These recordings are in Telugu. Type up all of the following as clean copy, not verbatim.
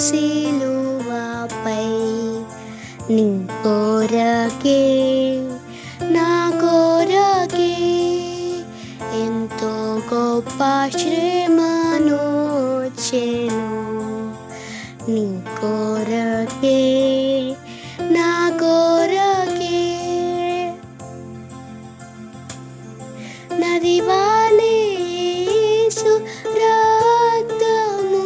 సిలువపై నీ కొరకే నా కొరకే ఎంతో గొప్ప శ్రమనొచ్చెను నీ కొరకే నా కొరకే నది వలె యేసు రక్తము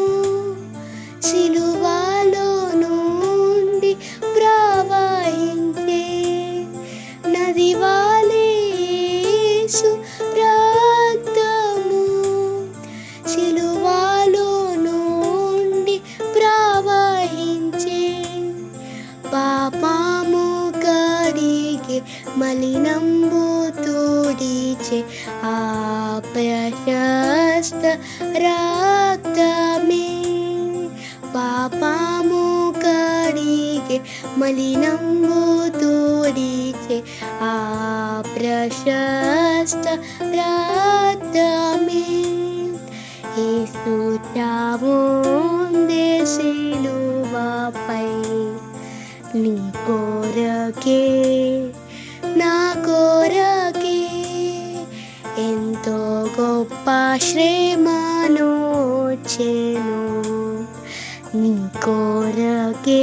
సిలువలో నుండి ప్రవహించే నది వలె యేసు రక్తము సిలువలో నుండి ప్రవహించే పాపము కడిగే మలినంబు తుడిచే ఆ ప్రశస్త రక్తమే పాపము కడిగే మలినంబు తుడిచే ఆ ప్రశస్త రక్తమే యేసు చావుందే సిలువపై నీ కొరకే నా కొరకే ఎంతో గొప్ప శ్రమనొచ్చెను నీ కొరకే